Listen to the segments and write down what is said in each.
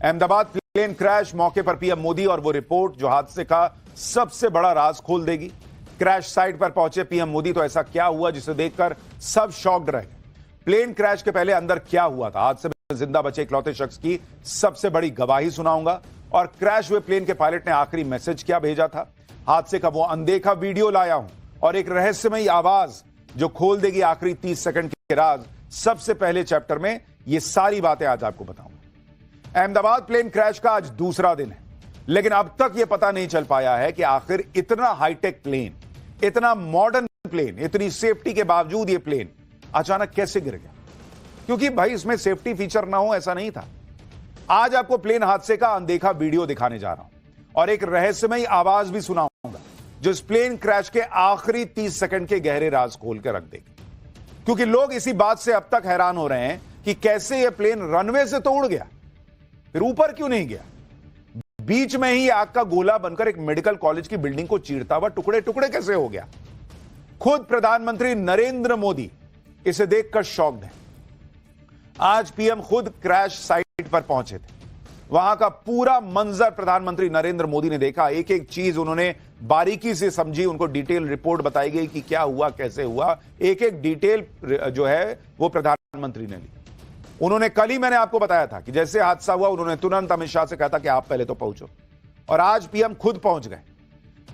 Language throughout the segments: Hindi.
अहमदाबाद प्लेन क्रैश, मौके पर पीएम मोदी और वो रिपोर्ट जो हादसे का सबसे बड़ा राज खोल देगी। क्रैश साइट पर पहुंचे पीएम मोदी तो ऐसा क्या हुआ जिसे देखकर सब शॉक्ड रह गए। प्लेन क्रैश के पहले अंदर क्या हुआ था, हादसे में जिंदा बचे इकलौते शख्स की सबसे बड़ी गवाही सुनाऊंगा और क्रैश हुए प्लेन के पायलट ने आखिरी मैसेज क्या भेजा था। हादसे का वो अनदेखा वीडियो लाया हूं और एक रहस्यमयी आवाज जो खोल देगी आखिरी 30 सेकंड के राज। सबसे पहले चैप्टर में ये सारी बातें आज आपको बताऊंगा। अहमदाबाद प्लेन क्रैश का आज दूसरा दिन है, लेकिन अब तक यह पता नहीं चल पाया है कि आखिर इतना हाईटेक प्लेन, इतना मॉडर्न प्लेन, इतनी सेफ्टी के बावजूद यह प्लेन अचानक कैसे गिर गया। क्योंकि भाई इसमें सेफ्टी फीचर ना हो ऐसा नहीं था। आज आपको प्लेन हादसे का अनदेखा वीडियो दिखाने जा रहा हूं और एक रहस्यमयी आवाज भी सुनाऊंगा जो इस प्लेन क्रैश के आखिरी 30 सेकंड के गहरे राज खोल के रख देगी। क्योंकि लोग इसी बात से अब तक हैरान हो रहे हैं कि कैसे यह प्लेन रनवे से तो उड़ गया, फिर ऊपर क्यों नहीं गया। बीच में ही आग का गोला बनकर एक मेडिकल कॉलेज की बिल्डिंग को चीरता हुआ टुकड़े टुकड़े कैसे हो गया। खुद प्रधानमंत्री नरेंद्र मोदी इसे देखकर शॉक्ड हैं। आज पीएम खुद क्रैश साइट पर पहुंचे थे। वहां का पूरा मंजर प्रधानमंत्री नरेंद्र मोदी ने देखा। एक एक चीज उन्होंने बारीकी से समझी, उनको डिटेल रिपोर्ट बताई गई कि क्या हुआ, कैसे हुआ। एक एक डिटेल जो है वो प्रधानमंत्री ने ली। उन्होंने कल ही मैंने आपको बताया था कि जैसे हादसा हुआ उन्होंने तुरंत अमित शाह से कहा था कि आप पहले तो पहुंचो, और आज पीएम खुद पहुंच गए।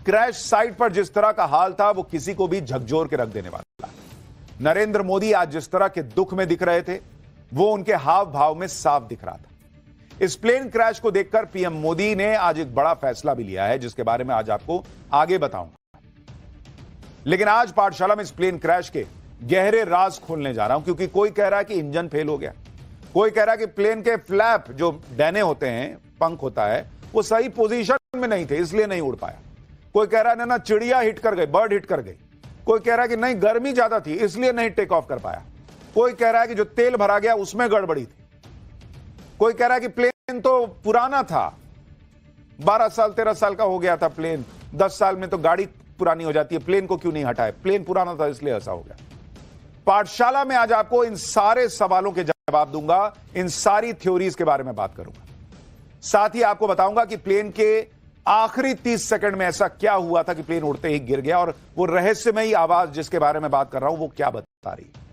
क्रैश साइट पर जिस तरह का हाल था वो किसी को भी झकझोर के रख देने वाला। नरेंद्र मोदी आज जिस तरह के दुख में दिख रहे थे वो उनके हाव भाव में साफ दिख रहा था। इस प्लेन क्रैश को देखकर पीएम मोदी ने आज एक बड़ा फैसला भी लिया है जिसके बारे में आज आपको आगे बताऊंगा। लेकिन आज पाठशाला में इस प्लेन क्रैश के गहरे राज खोलने जा रहा हूं, क्योंकि कोई कह रहा है कि इंजन फेल हो गया, कोई कह रहा है कि प्लेन के फ्लैप जो डैने होते हैं, पंख होता है, वो सही पोजीशन में नहीं थे इसलिए नहीं उड़ पाया। कोई कह रहा है ना चिड़िया हिट कर गई, बर्ड हिट कर गई। कोई कह रहा है कि नहीं गर्मी ज्यादा थी इसलिए नहीं टेक ऑफ कर पाया। कोई कह रहा है कि जो तेल भरा गया उसमें गड़बड़ी थी। कोई कह रहा है कि प्लेन तो पुराना था, 12 साल 13 साल का हो गया था प्लेन, 10 साल में तो गाड़ी पुरानी हो जाती है, प्लेन को क्यों नहीं हटाए, प्लेन पुराना था इसलिए ऐसा हो गया। पाठशाला में आज आपको इन सारे सवालों के जवाब दूंगा, इन सारी थ्योरीज के बारे में बात करूंगा। साथ ही आपको बताऊंगा कि प्लेन के आखिरी 30 सेकंड में ऐसा क्या हुआ था कि प्लेन उड़ते ही गिर गया, और वो रहस्यमयी आवाज जिसके बारे में बात कर रहा हूं वो क्या बता रही है।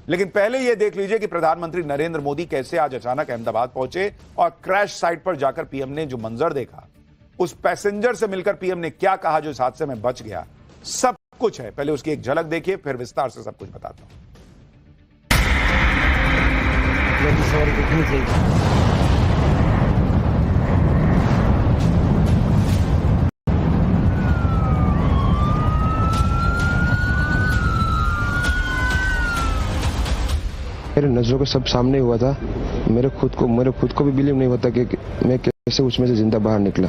लेकिन पहले यह देख लीजिए कि प्रधानमंत्री नरेंद्र मोदी कैसे आज अचानक अहमदाबाद पहुंचे और क्रैश साइट पर जाकर पीएम ने जो मंजर देखा, उस पैसेंजर से मिलकर पीएम ने क्या कहा जो इस हादसे में बच गया, सब कुछ है। पहले उसकी एक झलक देखिए, फिर विस्तार से सब कुछ बताता हूं। मेरे नजरों के सब सामने हुआ था। मेरे खुद को भी बिलीव नहीं होता कि मैं कैसे उसमें से जिंदा बाहर निकला।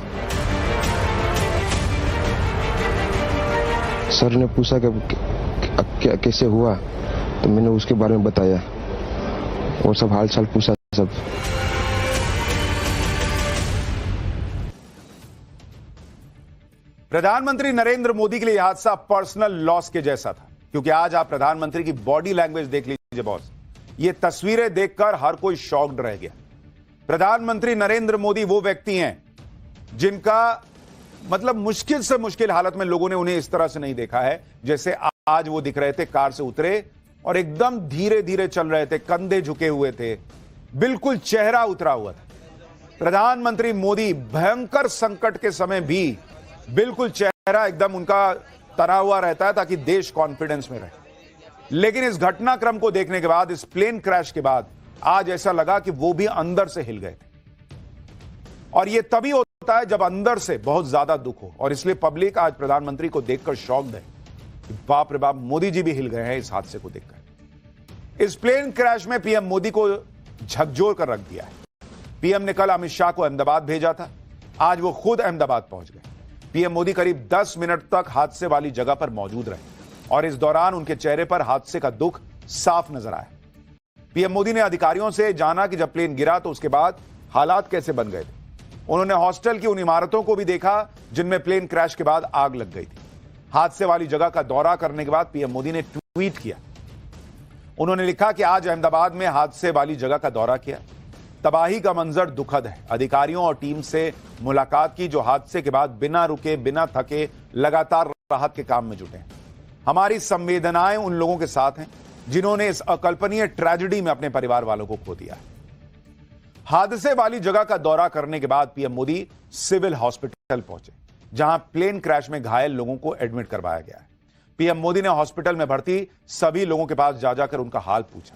सर ने पूछा कि कैसे हुआ, तो मैंने उसके बारे में बताया और सब हाल चाल पूछा सब। प्रधानमंत्री नरेंद्र मोदी के लिए यह हादसा पर्सनल लॉस के जैसा था, क्योंकि आज आप प्रधानमंत्री की बॉडी लैंग्वेज देख लीजिए बॉस। ये तस्वीरें देखकर हर कोई शॉक्ड रह गया। प्रधानमंत्री नरेंद्र मोदी वो व्यक्ति हैं जिनका मतलब मुश्किल से मुश्किल हालत में लोगों ने उन्हें इस तरह से नहीं देखा है जैसे आज वो दिख रहे थे। कार से उतरे और एकदम धीरे धीरे चल रहे थे, कंधे झुके हुए थे, बिल्कुल चेहरा उतरा हुआ था। प्रधानमंत्री मोदी भयंकर संकट के समय भी बिल्कुल चेहरा एकदम उनका तना हुआ रहता है ताकि देश कॉन्फिडेंस में रहे। लेकिन इस घटनाक्रम को देखने के बाद, इस प्लेन क्रैश के बाद, आज ऐसा लगा कि वो भी अंदर से हिल गए थे। और यह तभी होता है जब अंदर से बहुत ज्यादा दुख हो, और इसलिए पब्लिक आज प्रधानमंत्री को देखकर शॉक्ड है कि बाप रे बाप, मोदी जी भी हिल गए हैं इस हादसे को देखकर। इस प्लेन क्रैश में पीएम मोदी को झकझोर कर रख दिया है। पीएम ने कल अमित शाह को अहमदाबाद भेजा था, आज वो खुद अहमदाबाद पहुंच गए। पीएम मोदी करीब 10 मिनट तक हादसे वाली जगह पर मौजूद रहे और इस दौरान उनके चेहरे पर हादसे का दुख साफ नजर आया। पीएम मोदी ने अधिकारियों से जाना कि जब प्लेन गिरा तो उसके बाद हालात कैसे बन गए थे। उन्होंने हॉस्टल की उन इमारतों को भी देखा जिनमें प्लेन क्रैश के बाद आग लग गई थी। हादसे वाली जगह का दौरा करने के बाद पीएम मोदी ने ट्वीट किया। उन्होंने लिखा कि आज अहमदाबाद में हादसे वाली जगह का दौरा किया। तबाही का मंजर दुखद है। अधिकारियों और टीम से मुलाकात की जो हादसे के बाद बिना रुके बिना थके लगातार राहत के काम में जुटे हैं। हमारी संवेदनाएं उन लोगों के साथ हैं जिन्होंने इस अकल्पनीय ट्रेजेडी में अपने परिवार वालों को खो दिया है। हादसे वाली जगह का दौरा करने के बाद पीएम मोदी सिविल हॉस्पिटल पहुंचे, जहां प्लेन क्रैश में घायल लोगों को एडमिट करवाया गया है। पीएम मोदी ने हॉस्पिटल में भर्ती सभी लोगों के पास जा जाकर उनका हाल पूछा,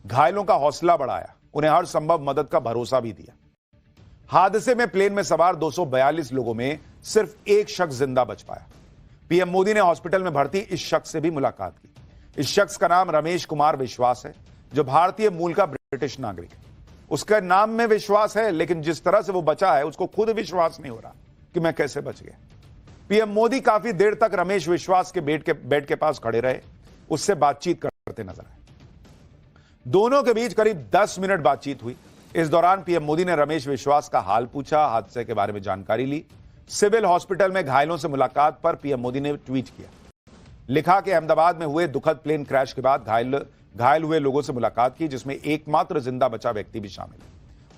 घायलों का हौसला बढ़ाया, उन्हें हर संभव मदद का भरोसा भी दिया। हादसे में प्लेन में सवार 242 लोगों में सिर्फ एक शख्स जिंदा बच पाया। पीएम मोदी ने हॉस्पिटल में भर्ती इस शख्स से भी मुलाकात की। इस शख्स का नाम रमेश कुमार विश्वास है, जो भारतीय मूल का ब्रिटिश नागरिक है। उसके नाम में विश्वास है, लेकिन जिस तरह से वो बचा है उसको खुद विश्वास नहीं हो रहा कि मैं कैसे बच गया। पीएम मोदी काफी देर तक रमेश विश्वास के बेड के पास खड़े रहे, उससे बातचीत करते नजर आए। दोनों के बीच करीब 10 मिनट बातचीत हुई। इस दौरान पीएम मोदी ने रमेश विश्वास का हाल पूछा, हादसे के बारे में जानकारी ली। सिविल हॉस्पिटल में घायलों से मुलाकात पर पीएम मोदी ने ट्वीट किया, लिखा कि अहमदाबाद में हुए दुखद प्लेन क्रैश के बाद घायल हुए लोगों से मुलाकात की, जिसमें एकमात्र जिंदा बचा व्यक्ति भी शामिल है।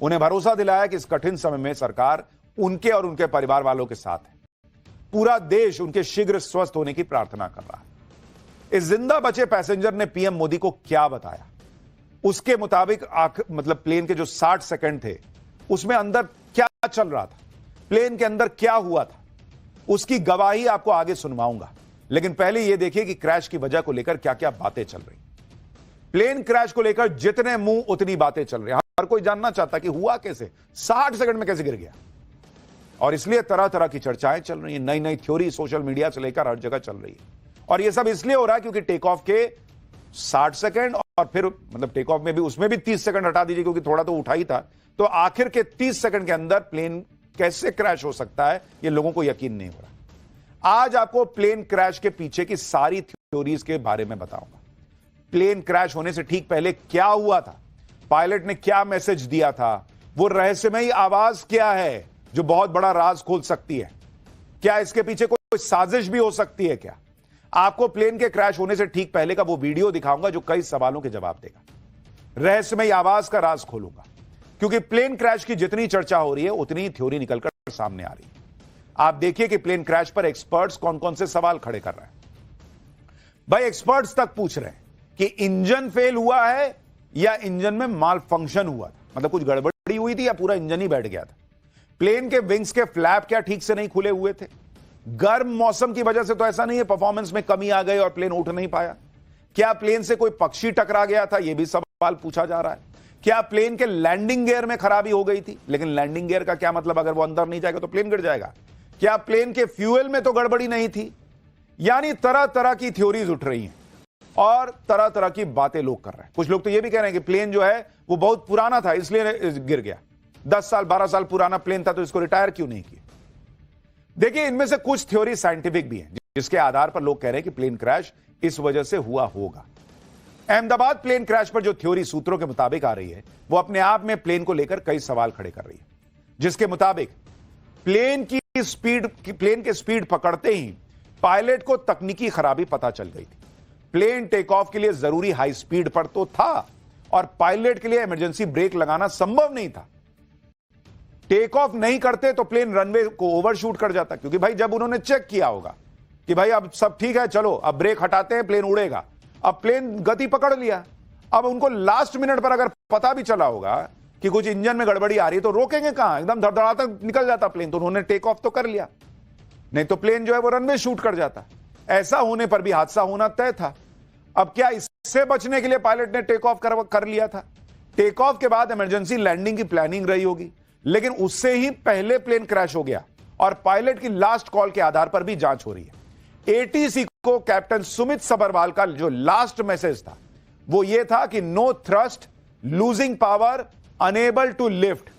उन्हें भरोसा दिलाया कि इस कठिन समय में सरकार उनके और उनके परिवार वालों के साथ है। पूरा देश उनके शीघ्र स्वस्थ होने की प्रार्थना कर रहा है। इस जिंदा बचे पैसेंजर ने पीएम मोदी को क्या बताया, उसके मुताबिक मतलब प्लेन के जो 60 सेकंड थे उसमें अंदर क्या चल रहा था, प्लेन के अंदर क्या हुआ था, उसकी गवाही आपको आगे सुनवाऊंगा। लेकिन पहले यह देखिए कि क्रैश की वजह को लेकर क्या क्या बातें चल रही। प्लेन क्रैश को लेकर जितने मुंह उतनी बातें चल रही। हर कोई जानना चाहता कि हुआ कैसे, 60 सेकंड में कैसे गिर गया, और इसलिए तरह तरह की चर्चाएं चल रही हैं। नई नई थ्योरी सोशल मीडिया से लेकर हर जगह चल रही है। और यह सब इसलिए हो रहा है क्योंकि टेक ऑफ के 60 सेकंड और फिर मतलब टेक ऑफ में भी, उसमें भी 30 सेकंड हटा दीजिए क्योंकि थोड़ा तो उठा ही था, तो आखिर के 30 सेकंड के अंदर प्लेन कैसे क्रैश हो सकता है यह लोगों को यकीन नहीं हो रहा। आज आपको प्लेन क्रैश के पीछे की सारी थ्योरीज के बारे में बताऊंगा। प्लेन क्रैश होने से ठीक पहले क्या हुआ था, पायलट ने क्या मैसेज दिया था, वो रहस्यमयी आवाज क्या है जो बहुत बड़ा राज खोल सकती है, क्या इसके पीछे कोई साजिश भी हो सकती है क्या। आपको प्लेन के क्रैश होने से ठीक पहले का वो वीडियो दिखाऊंगा जो कई सवालों के जवाब देगा। रहस्यमयी आवाज का राज खोलूंगा, क्योंकि प्लेन क्रैश की जितनी चर्चा हो रही है उतनी ही थ्योरी निकलकर सामने आ रही है। आप देखिए कि प्लेन क्रैश पर एक्सपर्ट्स कौन कौन से सवाल खड़े कर रहे हैं। भाई एक्सपर्ट्स तक पूछ रहे हैं कि इंजन फेल हुआ है या इंजन में माल फंक्शन हुआ था, मतलब कुछ गड़बड़ी हुई थी या पूरा इंजन ही बैठ गया था। प्लेन के विंग्स के फ्लैप क्या ठीक से नहीं खुले हुए थे? गर्म मौसम की वजह से तो ऐसा नहीं है परफॉर्मेंस में कमी आ गई और प्लेन उठ नहीं पाया? क्या प्लेन से कोई पक्षी टकरा गया था? यह भी सवाल पूछा जा रहा है। क्या प्लेन के लैंडिंग गियर में खराबी हो गई थी? लेकिन लैंडिंग गियर का क्या मतलब, अगर वो अंदर नहीं जाएगा तो प्लेन गिर जाएगा। क्या प्लेन के फ्यूल में तो गड़बड़ी नहीं थी? यानी तरह तरह की थ्योरीज उठ रही हैं और तरह तरह की बातें लोग कर रहे हैं। कुछ लोग तो यह भी कह रहे हैं कि प्लेन जो है वो बहुत पुराना था इसलिए गिर गया, 10 साल 12 साल पुराना प्लेन था तो इसको रिटायर क्यों नहीं किया। देखिए, इनमें से कुछ थ्योरी साइंटिफिक भी है जिसके आधार पर लोग कह रहे हैं कि प्लेन क्रैश इस वजह से हुआ होगा। अहमदाबाद प्लेन क्रैश पर जो थ्योरी सूत्रों के मुताबिक आ रही है वो अपने आप में प्लेन को लेकर कई सवाल खड़े कर रही है, जिसके मुताबिक प्लेन के स्पीड पकड़ते ही पायलट को तकनीकी खराबी पता चल गई थी। प्लेन टेक ऑफ के लिए जरूरी हाई स्पीड पर तो था और पायलट के लिए इमरजेंसी ब्रेक लगाना संभव नहीं था। टेक ऑफ नहीं करते तो प्लेन रनवे को ओवरशूट कर जाता, क्योंकि भाई जब उन्होंने चेक किया होगा कि भाई अब सब ठीक है, चलो अब ब्रेक हटाते हैं, प्लेन उड़ेगा। अब प्लेन गति पकड़ लिया, अब उनको लास्ट मिनट पर अगर पता भी चला होगा कि कुछ इंजन में गड़बड़ी आ रही है तो रोकेंगे कहां, एकदम धड़धड़ाता निकल जाता प्लेन। तो उन्होंने टेक ऑफ तो कर लिया, नहीं तो प्लेन जो है वो रनवे शूट कर जाता। ऐसा होने पर भी हादसा होना तय था। अब क्या इससे बचने के लिए पायलट ने टेक ऑफ कर लिया था? टेक ऑफ के बाद इमरजेंसी लैंडिंग की प्लानिंग रही होगी, लेकिन उससे ही पहले प्लेन क्रैश हो गया और पायलट की लास्ट कॉल के आधार पर भी जांच हो रही है। एटीसी को कैप्टन सुमित सबरवाल का जो लास्ट मैसेज था वो ये था कि no thrust, losing power, unable to lift.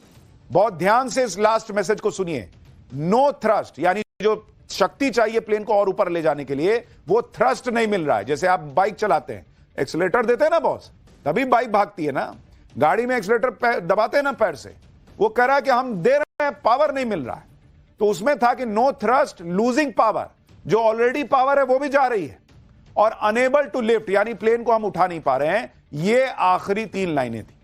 बहुत ध्यान से इस लास्ट मैसेज को सुनिए। नो थ्रस्ट यानी जो शक्ति चाहिए प्लेन को और ऊपर ले जाने के लिए वो थ्रस्ट नहीं मिल रहा है। जैसे आप बाइक चलाते हैं, एक्सीलरेटर देते हैं ना बॉस, तभी बाइक भागती है ना। गाड़ी में एक्सीलरेटर दबाते हैं ना पैर से, वो कह रहा है कि हम दे रहे हैं, पावर नहीं मिल रहा है। तो उसमें था कि नो थ्रस्ट, लूजिंग पावर, जो ऑलरेडी पावर है वो भी जा रही है, और अनेबल टू लिफ्ट यानी प्लेन को हम उठा नहीं पा रहे हैं। ये आखिरी 3 लाइनें थी।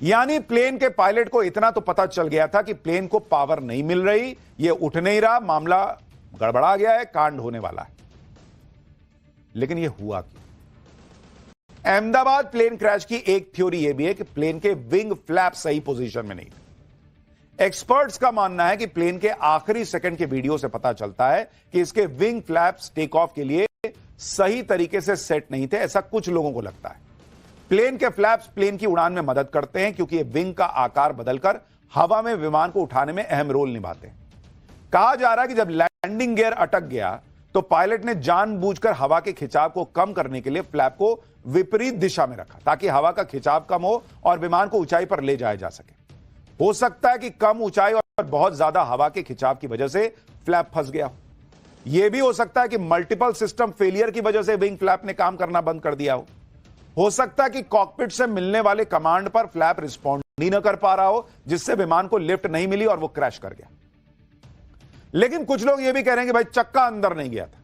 यानी प्लेन के पायलट को इतना तो पता चल गया था कि प्लेन को पावर नहीं मिल रही, यह उठ नहीं रहा, मामला गड़बड़ा गया है, कांड होने वाला है। लेकिन यह हुआ क्यों? अहमदाबाद प्लेन क्रैश की एक थ्योरी यह भी है कि प्लेन के विंग फ्लैप सही पोजीशन में नहीं थे। एक्सपर्ट्स का मानना है कि प्लेन के आखिरी सेकंड के वीडियो से पता चलता है कि इसके विंग फ्लैप्स टेक ऑफ के लिए सही तरीके से सेट नहीं थे, ऐसा कुछ लोगों को लगता है। प्लेन के फ्लैप्स प्लेन की उड़ान में मदद करते हैं क्योंकि ये विंग का आकार बदलकर हवा में विमान को उठाने में अहम रोल निभाते हैं। कहा जा रहा है कि जब लैंडिंग गियर अटक गया तो पायलट ने जानबूझकर हवा के खिंचाव को कम करने के लिए फ्लैप को विपरीत दिशा में रखा ताकि हवा का खिंचाव कम हो और विमान को ऊंचाई पर ले जाया जा सके। हो सकता है कि कम ऊंचाई और बहुत ज्यादा हवा के खिंचाव की वजह से फ्लैप फंस गया हो। यह भी हो सकता है कि मल्टीपल सिस्टम फेलियर की वजह से विंग फ्लैप ने काम करना बंद कर दिया हो सकता है कि कॉकपिट से मिलने वाले कमांड पर फ्लैप रिस्पॉन्ड ही न कर पा रहा हो, जिससे विमान को लिफ्ट नहीं मिली और वो क्रैश कर गया। लेकिन कुछ लोग ये भी कह रहे हैं कि भाई चक्का अंदर नहीं गया था,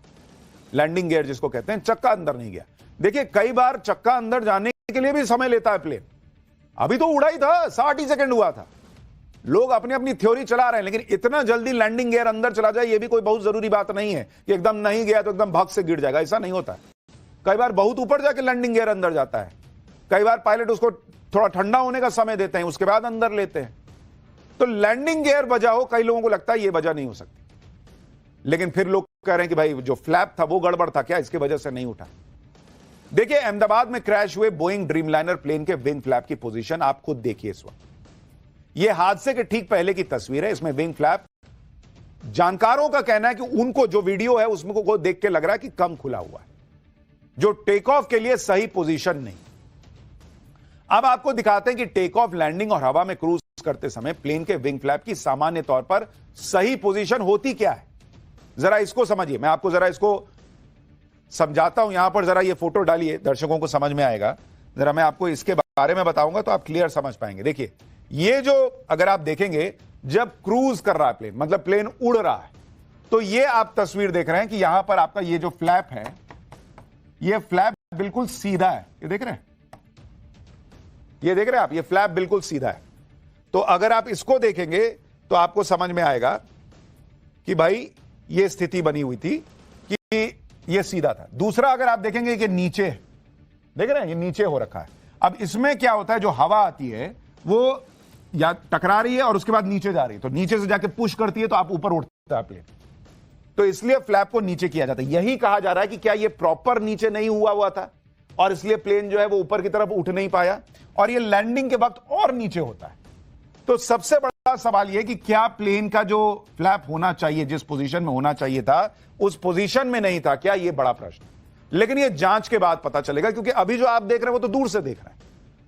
लैंडिंग गियर जिसको कहते हैं, चक्का अंदर नहीं गया। देखिए कई बार चक्का अंदर जाने के लिए भी समय लेता है प्लेन। अभी तो उड़ा ही था, 60 ही सेकंड हुआ था। लोग अपनी अपनी थ्योरी चला रहे हैं, लेकिन इतना जल्दी लैंडिंग गियर अंदर चला जाए, यह भी कोई बहुत जरूरी बात नहीं है कि एकदम नहीं गया तो एकदम भग से गिर जाएगा, ऐसा नहीं होता है। कई बार बहुत ऊपर जाके लैंडिंग गियर अंदर जाता है। कई बार पायलट उसको थोड़ा ठंडा होने का समय देते हैं, उसके बाद अंदर लेते हैं। तो लैंडिंग गियर वजह हो, कई लोगों को लगता है यह वजह नहीं हो सकती। लेकिन फिर लोग कह रहे हैं कि भाई जो फ्लैप था वो गड़बड़ था क्या, इसके वजह से नहीं उठा। देखिए अहमदाबाद में क्रैश हुए बोइंग ड्रीमलाइनर प्लेन के विंग फ्लैप की पोजीशन आप खुद देखिए इस वक्त। यह हादसे के ठीक पहले की तस्वीर है। इसमें विंग फ्लैप, जानकारों का कहना है कि उनको जो वीडियो है उसमें को देख के लग रहा है कि कम खुला हुआ है, जो टेक ऑफ के लिए सही पोजीशन नहीं। अब आपको दिखाते हैं कि टेक ऑफ, लैंडिंग और हवा में क्रूज करते समय प्लेन के विंग फ्लैप की सामान्य तौर पर सही पोजीशन होती क्या है। जरा इसको समझिए, मैं आपको जरा इसको समझाता हूं। यहां पर जरा ये फोटो डालिए, दर्शकों को समझ में आएगा। जरा मैं आपको इसके बारे में बताऊंगा तो आप क्लियर समझ पाएंगे। देखिए ये जो अगर आप देखेंगे, जब क्रूज कर रहा है प्लेन, मतलब प्लेन उड़ रहा है, तो ये आप तस्वीर देख रहे हैं कि यहां पर आपका ये जो फ्लैप है, ये फ्लैप बिल्कुल सीधा है। ये देख रहे हैं, ये देख रहे हैं आप, ये फ्लैप बिल्कुल सीधा है। तो अगर आप इसको देखेंगे तो आपको समझ में आएगा कि भाई ये स्थिति बनी हुई थी कि ये सीधा था। दूसरा अगर आप देखेंगे कि नीचे, देख रहे हैं ये नीचे हो रखा है। अब इसमें क्या होता है, जो हवा आती है वो या टकरा रही है और उसके बाद नीचे जा रही है, तो नीचे से जाके पुश करती है तो आप ऊपर उठता है प्लेन, तो इसलिए फ्लैप को नीचे किया जाता है। यही कहा जा रहा है कि क्या ये प्रॉपर नीचे नहीं हुआ था और इसलिए प्लेन जो है वो ऊपर की तरफ उठ नहीं पाया, और ये लैंडिंग के वक्त और नीचे होता है। तो सबसे बड़ा सवाल यह कि क्या प्लेन का जो फ्लैप होना चाहिए, जिस पोजीशन में होना चाहिए था, उस पोजीशन में नहीं था क्या, यह बड़ा प्रश्न। लेकिन यह जांच के बाद पता चलेगा, क्योंकि अभी जो आप देख रहे हैं वो तो दूर से देख रहे हैं,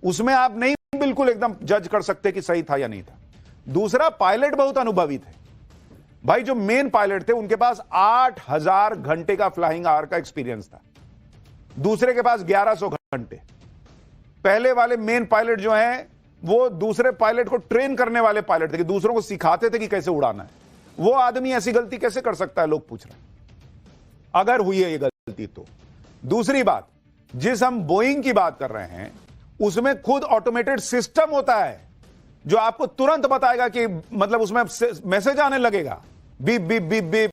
उसमें आप नहीं बिल्कुल एकदम जज कर सकते कि सही था या नहीं था। दूसरा, पायलट बहुत अनुभवी थे भाई। जो मेन पायलट थे उनके पास 8000 घंटे का फ्लाइंग आवर का एक्सपीरियंस था, दूसरे के पास 1100 घंटे। पहले वाले मेन पायलट जो हैं वो दूसरे पायलट को ट्रेन करने वाले पायलट थे, कि दूसरों को सिखाते थे कि कैसे उड़ाना है। वो आदमी ऐसी गलती कैसे कर सकता है, लोग पूछ रहे हैं, अगर हुई है ये गलती तो। दूसरी बात, जिस हम बोइंग की बात कर रहे हैं उसमें खुद ऑटोमेटेड सिस्टम होता है जो आपको तुरंत बताएगा कि मतलब उसमें मैसेज आने लगेगा, beep beep beep beep,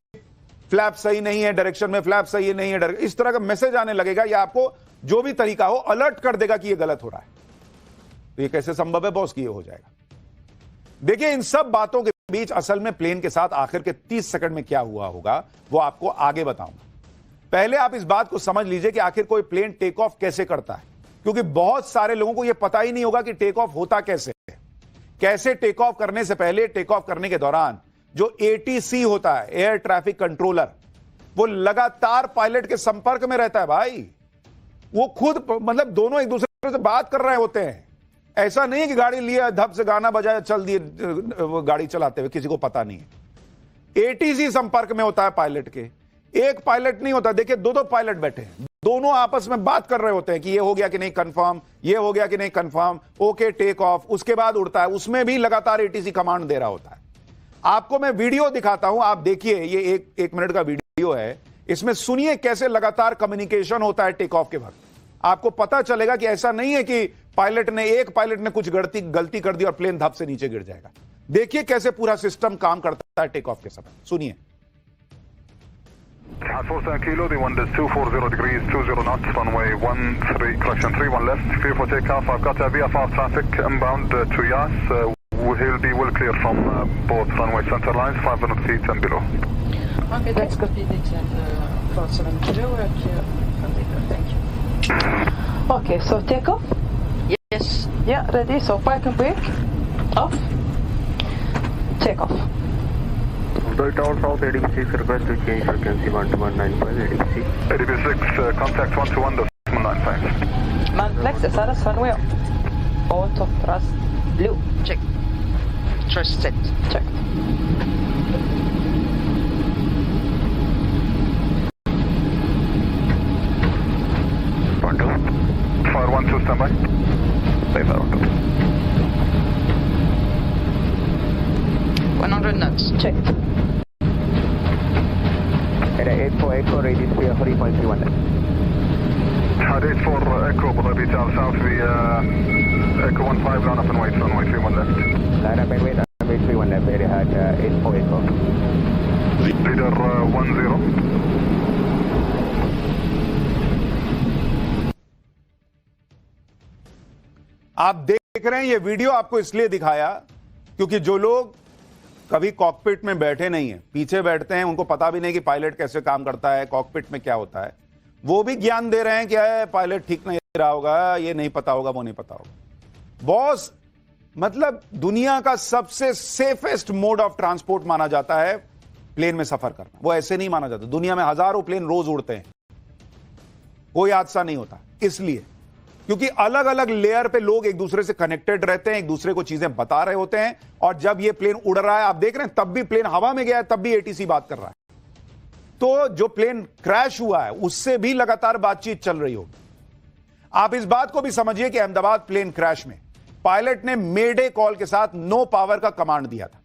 flap सही नहीं है डायरेक्शन में, फ्लैप सही नहीं है, इस तरह का मैसेज आने लगेगा, या आपको जो भी तरीका हो अलर्ट कर देगा कि यह गलत हो रहा है। तो ये कैसे संभव है बॉस कि ये हो जाएगा। देखिए इन सब बातों के बीच असल में प्लेन के साथ आखिर के 30 सेकंड में क्या हुआ होगा वो आपको आगे बताऊंगा। पहले आप इस बात को समझ लीजिए कि आखिर कोई प्लेन टेक ऑफ कैसे करता है, क्योंकि बहुत सारे लोगों को यह पता ही नहीं होगा कि टेक ऑफ होता कैसे है। कैसे टेक ऑफ करने से पहले, टेक ऑफ करने के दौरान जो एटीसी होता है, एयर ट्रैफिक कंट्रोलर, वो लगातार पायलट के संपर्क में रहता है भाई। वो खुद मतलब दोनों एक दूसरे से बात कर रहे होते हैं। ऐसा नहीं है कि गाड़ी लिया, धप से गाना बजाया, चल दिए गाड़ी चलाते हुए, किसी को पता नहीं है। एटीसी संपर्क में होता है पायलट के, एक पायलट नहीं होता। देखिए दो पायलट बैठे हैं, दोनों आपस में बात कर रहे होते हैं कि ये हो गया कि नहीं कंफर्म, ये हो गया कि नहीं कंफर्म, ओके टेक ऑफ, उसके बाद उड़ता है। उसमें भी लगातार एटीसी कमांड दे रहा होता है। आपको मैं वीडियो दिखाता हूं, आप देखिए, ये एक मिनट का वीडियो है, इसमें सुनिए कैसे लगातार कम्युनिकेशन होता है टेक ऑफ के वक्त। आपको पता चलेगा कि ऐसा नहीं है कि एक पायलट ने कुछ गलती कर दी और प्लेन धप से नीचे गिर जाएगा। देखिए कैसे पूरा सिस्टम काम करता है टेक ऑफ के समय। सुनिए। 47 kilo, the wind is 240 degrees, 20 knots, runway 13, correction 31 left, clear for takeoff. I've got VFR traffic inbound to Yas. He'll be well clear from both runway center lines, 500 feet and below. Okay, that's good. For 7 kilo, thank you. Okay, so takeoff? Yes. Yeah, ready. So park and brake. Off. Takeoff. The tower south ADB6 request to change frequency 12195 ADB6. ADB6 contact 121 decimal 95. Manflex, SRS runway. Auto thrust blue. Check. Thrust set. Check. Fire 1 2 standby. Stay fire 1 2. 100 knots. Checked. At 84 Echo, radius 3.31 left. 84 Echo, Abu Dhabi south, Echo 15 line up and wait, runway 31 left. Line up and wait, runway 31 left, very hard, 84 Echo. Leader 10. आप देख रहे हैं ये वीडियो आपको इसलिए दिखाया क्योंकि जो लोग कभी कॉकपिट में बैठे नहीं है, पीछे बैठते हैं, उनको पता भी नहीं कि पायलट कैसे काम करता है, कॉकपिट में क्या होता है, वो भी ज्ञान दे रहे हैं कि पायलट ठीक नहीं रहा होगा, ये नहीं पता होगा, वो नहीं पता होगा। बॉस, मतलब दुनिया का सबसे सेफेस्ट मोड ऑफ ट्रांसपोर्ट माना जाता है प्लेन में सफर करना। वो ऐसे नहीं माना जाता। दुनिया में हजारों प्लेन रोज उड़ते हैं, कोई हादसा नहीं होता, इसलिए क्योंकि अलग अलग लेयर पे लोग एक दूसरे से कनेक्टेड रहते हैं, एक दूसरे को चीजें बता रहे होते हैं। और जब ये प्लेन उड़ रहा है, आप देख रहे हैं, तब भी प्लेन हवा में गया है, तब भी एटीसी बात कर रहा है। तो जो प्लेन क्रैश हुआ है उससे भी लगातार बातचीत चल रही होगी। आप इस बात को भी समझिए कि अहमदाबाद प्लेन क्रैश में पायलट ने मेडे कॉल के साथ नो पावर का कमांड दिया था,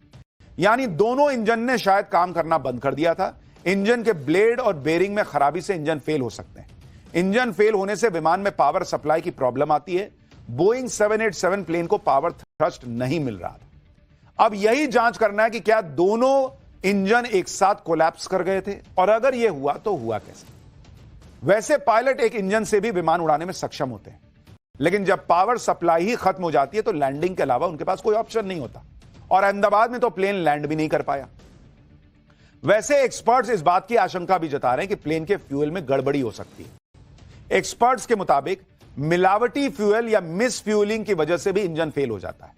यानी दोनों इंजन ने शायद काम करना बंद कर दिया था। इंजन के ब्लेड और बेरिंग में खराबी से इंजन फेल हो सकते हैं। इंजन फेल होने से विमान में पावर सप्लाई की प्रॉब्लम आती है। बोइंग 787 प्लेन को पावर थ्रस्ट नहीं मिल रहा था। अब यही जांच करना है कि क्या दोनों इंजन एक साथ कोलैप्स कर गए थे, और अगर यह हुआ तो हुआ कैसे। वैसे पायलट एक इंजन से भी विमान उड़ाने में सक्षम होते हैं, लेकिन जब पावर सप्लाई ही खत्म हो जाती है तो लैंडिंग के अलावा उनके पास कोई ऑप्शन नहीं होता, और अहमदाबाद में तो प्लेन लैंड भी नहीं कर पाया। वैसे एक्सपर्ट्स इस बात की आशंका भी जता रहे हैं कि प्लेन के फ्यूल में गड़बड़ी हो सकती है। एक्सपर्ट्स के मुताबिक मिलावटी फ्यूल या मिस फ्यूलिंग की वजह से भी इंजन फेल हो जाता है।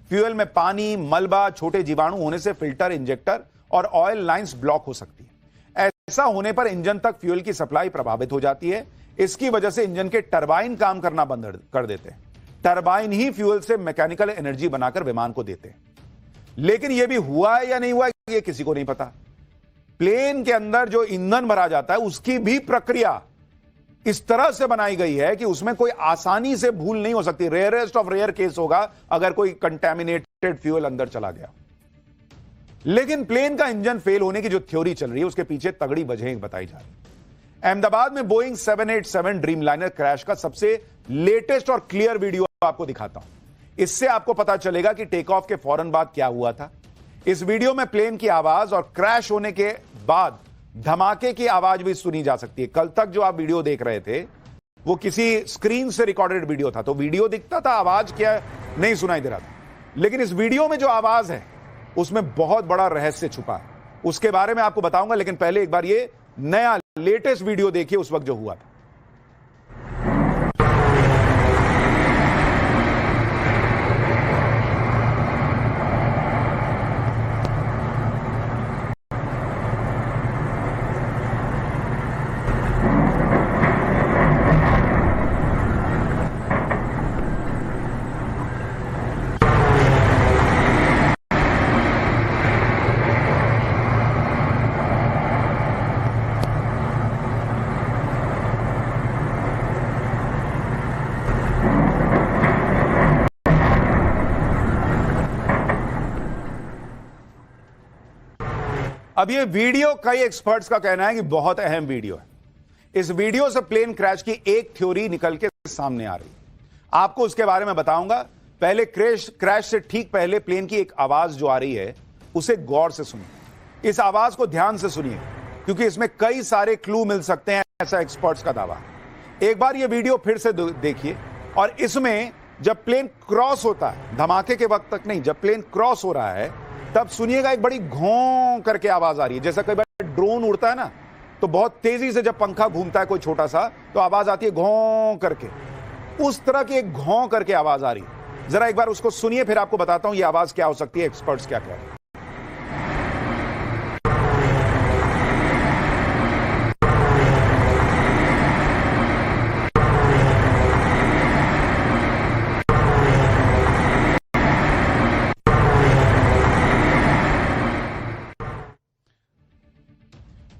फ्यूल में पानी, मलबा, छोटे जीवाणु होने से फिल्टर, इंजेक्टर और ऑयल लाइंस ब्लॉक हो सकती है। ऐसा होने पर इंजन तक फ्यूल की सप्लाई प्रभावित हो जाती है। इसकी वजह से इंजन के टरबाइन काम करना बंद कर देते हैं। टरबाइन ही फ्यूल से मैकेनिकल एनर्जी बनाकर विमान को देते हैं। लेकिन यह भी हुआ है या नहीं हुआ, यह किसी को नहीं पता। प्लेन के अंदर जो ईंधन भरा जाता है उसकी भी प्रक्रिया इस तरह से बनाई गई है कि उसमें कोई आसानी से भूल नहीं हो सकती। रेयरेस्ट ऑफ रेयर केस होगा अगर कोई कंटेमिनेटेड फ्यूल अंदर चला गया। लेकिन प्लेन का इंजन फेल होने की जो थ्योरी चल रही है उसके पीछे तगड़ी वजहें बताई जा रही है। अहमदाबाद में बोइंग 787 ड्रीमलाइनर क्रैश का सबसे लेटेस्ट और क्लियर वीडियो आपको दिखाता हूं। इससे आपको पता चलेगा कि टेक ऑफ के फौरन बाद क्या हुआ था। इस वीडियो में प्लेन की आवाज और क्रैश होने के बाद धमाके की आवाज भी सुनी जा सकती है। कल तक जो आप वीडियो देख रहे थे वो किसी स्क्रीन से रिकॉर्डेड वीडियो था, तो वीडियो दिखता था, आवाज क्या नहीं सुनाई दे रहा था। लेकिन इस वीडियो में जो आवाज है उसमें बहुत बड़ा रहस्य छुपा है, उसके बारे में आपको बताऊंगा। लेकिन पहले एक बार ये नया लेटेस्ट वीडियो देखिए उस वक्त जो हुआ था। अब ये वीडियो कई एक्सपर्ट्स का कहना है कि बहुत अहम वीडियो है। इस वीडियो से प्लेन क्रैश की एक थ्योरी निकल के सामने आ रही है। आपको उसके बारे में बताऊंगा। पहले क्रैश से ठीक पहले प्लेन की एक आवाज जो आ रही है उसे गौर से सुनिए। इस आवाज को ध्यान से सुनिए क्योंकि इसमें कई सारे क्लू मिल सकते हैं, ऐसा एक्सपर्ट्स का दावा। एक बार यह वीडियो फिर से देखिए और इसमें जब प्लेन क्रॉस होता है, धमाके के वक्त तक नहीं, जब प्लेन क्रॉस हो रहा है तब सुनिएगा एक बड़ी घों करके आवाज आ रही है। जैसा कई बार ड्रोन उड़ता है ना, तो बहुत तेजी से जब पंखा घूमता है कोई छोटा सा, तो आवाज आती है घों करके। उस तरह की एक घों करके आवाज आ रही है। जरा एक बार उसको सुनिए, फिर आपको बताता हूं ये आवाज क्या हो सकती है, एक्सपर्ट्स क्या कह रहे हैं।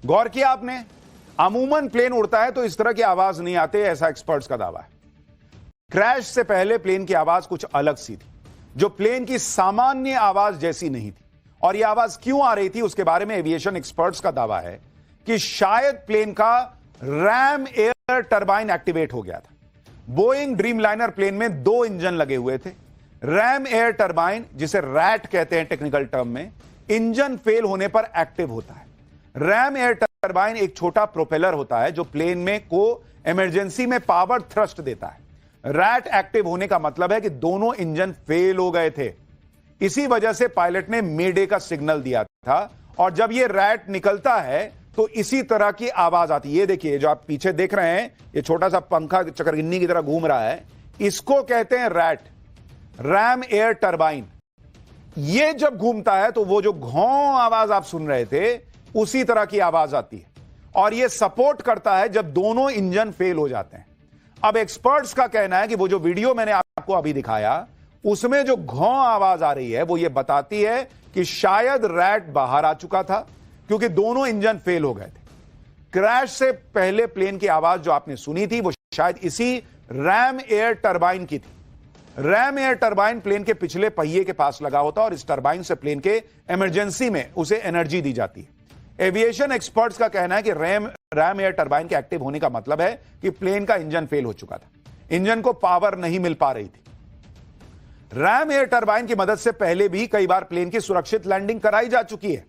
गौर किया आपने? अमूमन प्लेन उड़ता है तो इस तरह की आवाज नहीं आती, ऐसा एक्सपर्ट्स का दावा है। क्रैश से पहले प्लेन की आवाज कुछ अलग सी थी, जो प्लेन की सामान्य आवाज जैसी नहीं थी। और यह आवाज क्यों आ रही थी उसके बारे में एविएशन एक्सपर्ट्स का दावा है कि शायद प्लेन का रैम एयर टरबाइन एक्टिवेट हो गया था। बोइंग ड्रीमलाइनर प्लेन में 2 इंजन लगे हुए थे। रैम एयर टरबाइन, जिसे रैट कहते हैं टेक्निकल टर्म में, इंजन फेल होने पर एक्टिव होता है। रैम एयर टरबाइन एक छोटा प्रोपेलर होता है जो प्लेन में को इमरजेंसी में पावर थ्रस्ट देता है। रैट एक्टिव होने का मतलब है कि दोनों इंजन फेल हो गए थे। इसी वजह से पायलट ने मेडे का सिग्नल दिया था और जब यह रैट निकलता है तो इसी तरह की आवाज आती है। ये देखिए, जो आप पीछे देख रहे हैं, ये छोटा सा पंखा चक्रगिन्नी की तरह घूम रहा है, इसको कहते हैं रैट, रैम एयर टरबाइन। ये जब घूमता है तो वो जो घों आवाज आप सुन रहे थे उसी तरह की आवाज आती है और यह सपोर्ट करता है जब दोनों इंजन फेल हो जाते हैं। अब एक्सपर्ट्स का कहना है कि वो जो वीडियो मैंने आपको अभी दिखाया उसमें जो घों आवाज आ रही है वो ये बताती है कि शायद रैट बाहर आ चुका था क्योंकि दोनों इंजन फेल हो गए थे। क्रैश से पहले प्लेन की आवाज जो आपने सुनी थी वो शायद इसी रैम एयर टरबाइन की थी। रैम एयर टरबाइन प्लेन के पिछले पहिए के पास लगा होता है और इस टरबाइन से प्लेन के इमरजेंसी में उसे एनर्जी दी जाती है। एविएशन एक्सपर्ट्स का कहना है कि रैम एयर टरबाइन के एक्टिव होने का मतलब है कि प्लेन का इंजन फेल हो चुका था, इंजन को पावर नहीं मिल पा रही थी। रैम एयर टरबाइन की मदद से पहले भी कई बार प्लेन की सुरक्षित लैंडिंग कराई जा चुकी है।